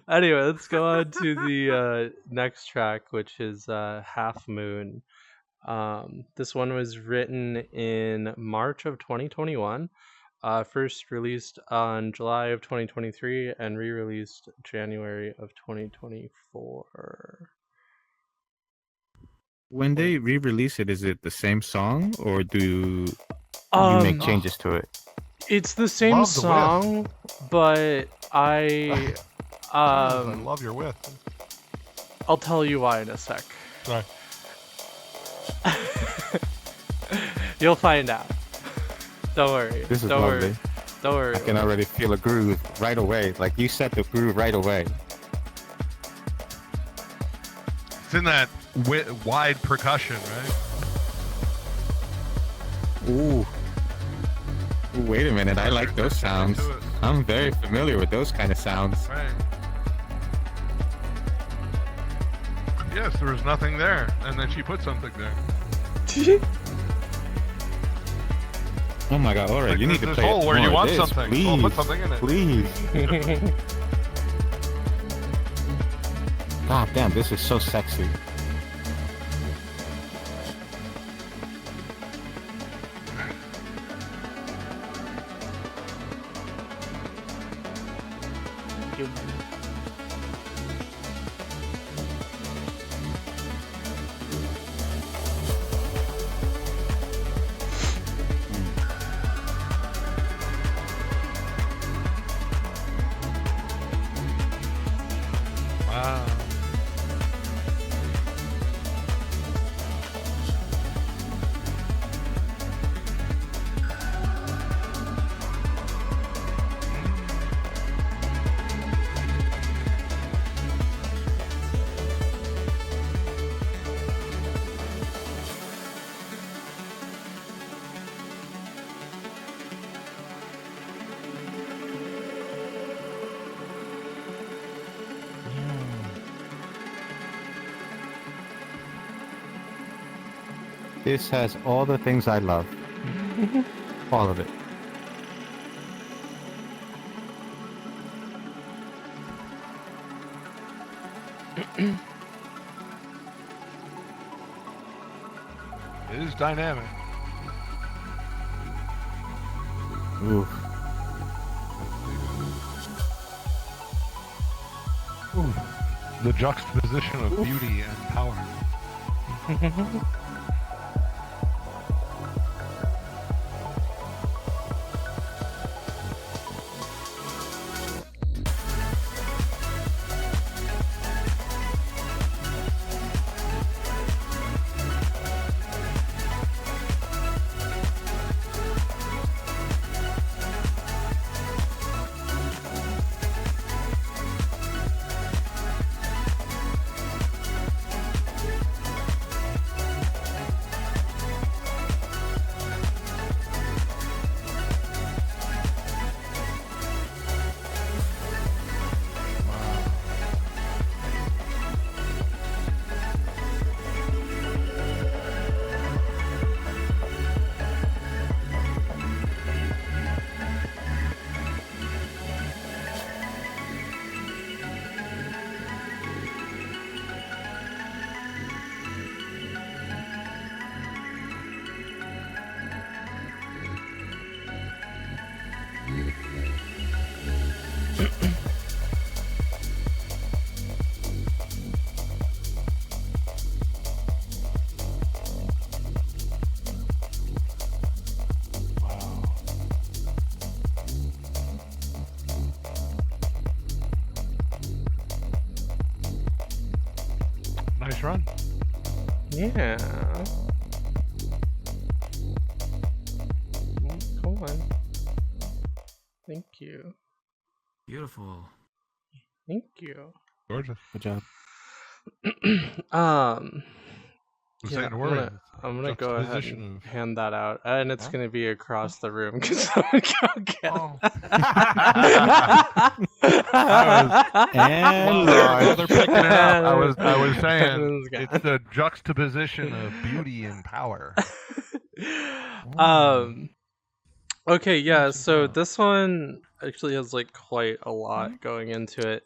Anyway, let's go on to the next track, which is Half Moon. This one was written in March of 2021, first released on July of 2023, and re-released January of 2024. When they re-release it, is it the same song, or do you make changes to it? It's the same song, but I love your whiff. I'll tell you why in a sec. Sorry. You'll find out. Don't worry. This is Don't lovely. worry. Don't worry. I can already feel a groove right away. Like you set the groove right away. It's in that wide percussion, right? Ooh. Ooh, wait a minute. I like those sounds. I'm very familiar with those kind of sounds. Right. Yes, there was nothing there, and then she put something there. Oh my God, Aural, Like, you need to this play hole it where you more want of this, something. please. So I'll put something in it. Please. God damn, this is so sexy. Wow. This has all the things I love. All of it. It is dynamic. Ooh. Ooh. The juxtaposition of beauty and power. Nice run. Yeah. Come on. Thank you. Beautiful. Thank you. Gorgeous. Good job. Yeah, I'm gonna go ahead and hand that out, and it's gonna be across the room because I'm gonna go get while they're picking it up, I was saying it's the juxtaposition of beauty and power. Okay, yeah, check it so out. this one actually has like quite a lot going into it.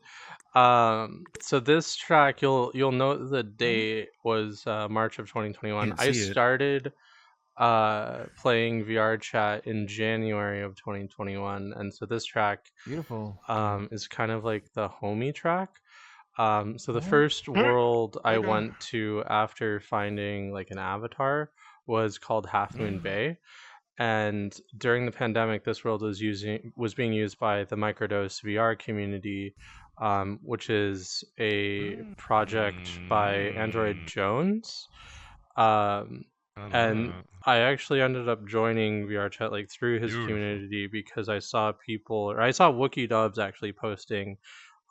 So this track, you'll note the date was March of 2021. Can't I see it. started playing VR chat in January of 2021, and so this track Beautiful. is kind of like the homie track. So the Uh-huh. first world I Okay. went to after finding like an avatar was called Half Moon Bay, and during the pandemic, this world was being used by the Microdose VR community, which is a project by Android Jones. Um, I know and that. I actually ended up joining VR chat like through his Beautiful. community because I saw people, or I saw Wookie Dubs actually posting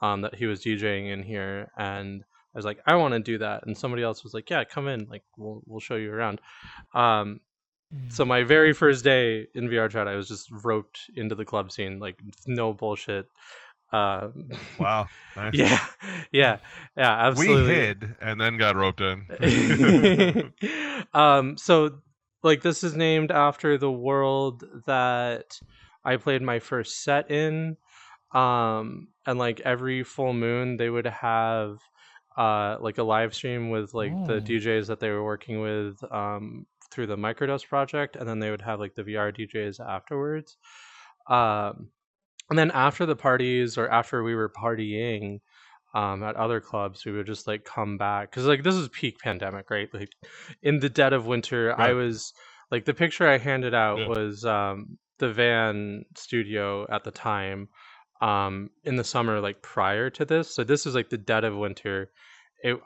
that he was DJing in here, and I was like, I want to do that, and somebody else was like, yeah, come in, like we'll show you around. Um, so my very first day in VR chat, I was just roped into the club scene, like no bullshit. Um, Wow. Nice. yeah, yeah, yeah, We absolutely. hid and then got roped in. So like this is named after the world that I played my first set in. And like every full moon they would have like a live stream with like the Oh. DJs that they were working with through the Microdose project, and then they would have like the VR DJs afterwards. Um and then after the parties, or after we were partying at other clubs, we would just like come back because like this is peak pandemic, right? Like in the dead of winter, I Right. was like the picture I handed out Yeah. was the van studio at the time in the summer like prior to this. So this is like the dead of winter.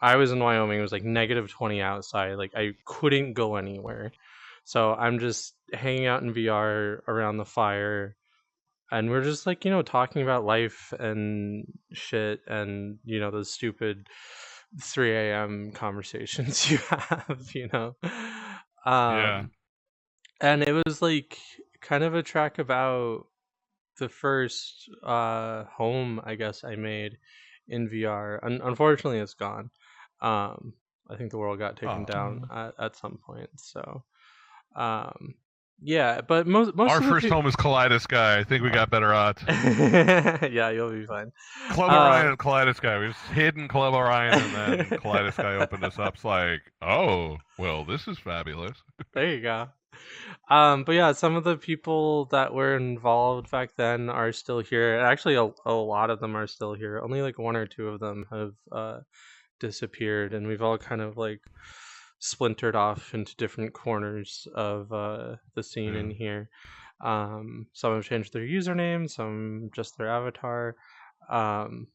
I was in Wyoming. It was like -20 outside. Like I couldn't go anywhere. So I'm just hanging out in VR around the fire, and we're just like talking about life and shit, and those stupid 3 a.m. conversations you have, Yeah. um and it was like kind of a track about the first home I guess I made in VR. Unfortunately it's gone. I think the world got taken Oh. down at some point, so um yeah, but most Our of the first people. home is Kaleidos Sky. I think we got better odds. Yeah, you'll be fine. Club Orion and Kaleidos Sky. We just hid in Club Orion, and then Kaleidos Sky opened us up. It's like, oh, well, this is fabulous. There you go. But yeah, some of the people that were involved back then are still here. Actually, a lot of them are still here. Only like one or two of them have disappeared, and we've all kind of like splintered off into different corners of the scene in Yeah. here. Some have changed their username, some just their avatar. Um,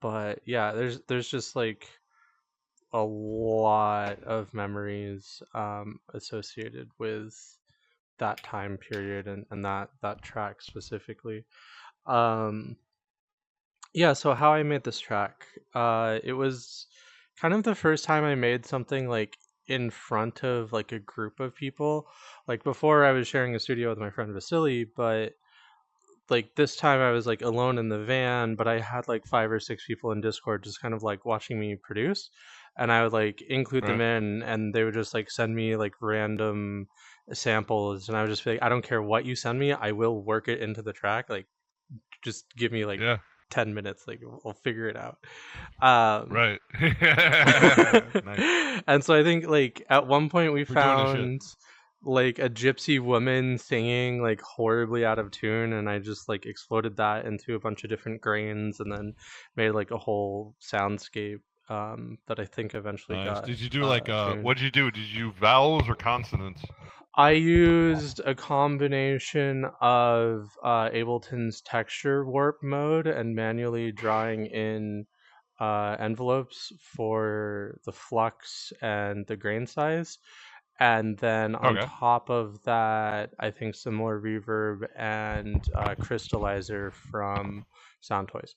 but yeah, there's just like a lot of memories associated with that time period, and that track specifically. Um, yeah, so how I made this track, it was kind of the first time I made something like in front of like a group of people. Like before, I was sharing a studio with my friend Vasily, but like this time I was like alone in the van, but I had like 5 or 6 people in Discord just kind of like watching me produce, and I would like include them Right. in, and they would just like send me like random samples, and I would just be like, I don't care what you send me, I will work it into the track. Like just give me like Yeah. 10 minutes, like we'll figure it out. Um Right. Nice. and so I think like at one point we We're doing this shit. found like a gypsy woman singing like horribly out of tune, and I just like exploded that into a bunch of different grains, and then made like a whole soundscape that I think eventually Nice. got Did you do like tuned. what'd you do? Did you vowels or consonants? I used a combination of Ableton's texture warp mode and manually drawing in envelopes for the flux and the grain size. And then on Okay. top of that, I think some more reverb and crystallizer from Sound Toys.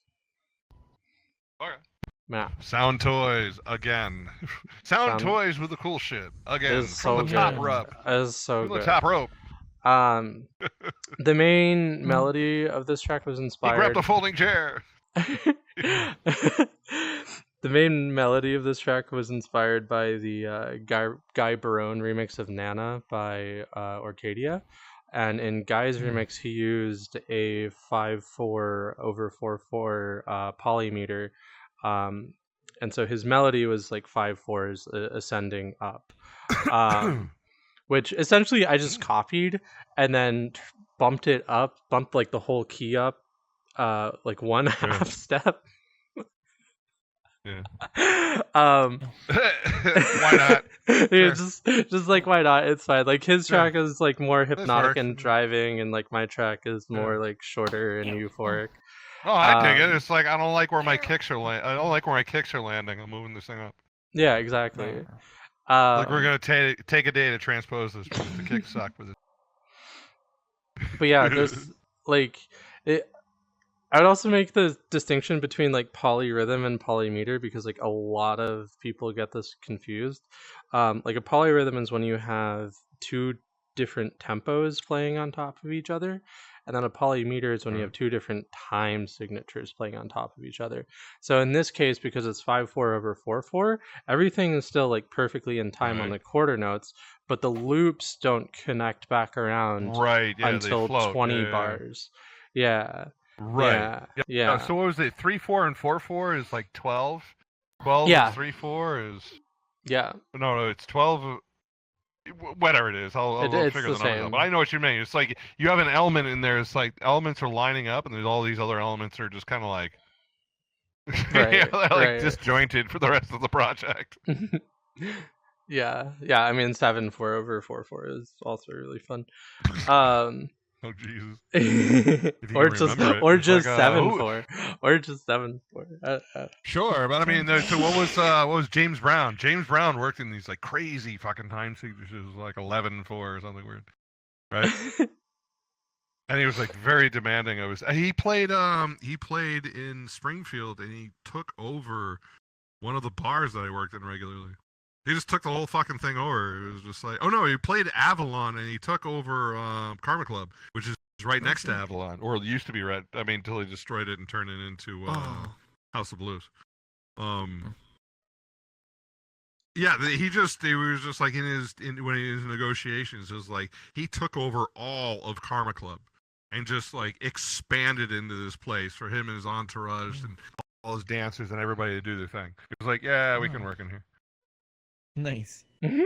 Okay. Yeah, Sound toys again. Sound Sound toys with the cool shit again is from so the top good. rope. Is so From the good. top rope. The main melody of this track was He inspired. grabbed a folding chair. The main melody of this track was inspired by the Guy Barone remix of Nana by Orcadia, and in Guy's remix he used a 5/4 over 4/4 polymeter, and so his melody was like 5/4s ascending up, which essentially I just copied and then bumped it up, bumped like the whole key up, like one half step. Yeah. Why not? Yeah, Sure. just like why not? It's fine. Like his Sure. track is like more hypnotic works. and driving, and like my track is more like shorter and euphoric. Oh, I dig it. It's like I don't like where my kicks are I don't like where my kicks are landing. I'm moving this thing up. Yeah, exactly. Like we're gonna take a day to transpose this because the kicks suck with it. But yeah, there's like it. I would also make the distinction between like polyrhythm and polymeter because like a lot of people get this confused. Like a polyrhythm is when you have two different tempos playing on top of each other, and then a polymeter is when you have two different time signatures playing on top of each other. So in this case, because it's 5/4 over 4/4, everything is still like perfectly in time on the quarter notes, but the loops don't connect back around until 20 bars. Yeah. Right. Yeah. So what was it? 3/4 and 4/4 is like 12. 12 Yeah. 3/4 is. Yeah. No, it's 12. Whatever it is, I'll figure the numbers out. But I know what you mean. It's like you have an element in there. It's like elements are lining up, and there's all these other elements are just kind of like, disjointed for the rest of the project. Yeah. I mean, 7/4 over 4/4 is also really fun. Oh Jesus! or just 7/4, or just 7/4. Sure, but I mean, so what was James Brown? James Brown worked in these like crazy fucking time signatures, like 11/4 or something weird, right? And he was like very demanding. He played in Springfield, and he took over one of the bars that I worked in regularly. He just took the whole fucking thing over. It was just like, oh no, he played Avalon, and he took over Karma Club, which is right next to Avalon, or it used to be right. I mean, until he destroyed it and turned it into House of Blues. Yeah, he was just like when he was in negotiations, it was like he took over all of Karma Club and just like expanded into this place for him and his entourage and all his dancers and everybody to do their thing. It was like, yeah, we can work in here. Nice. Mm-hmm.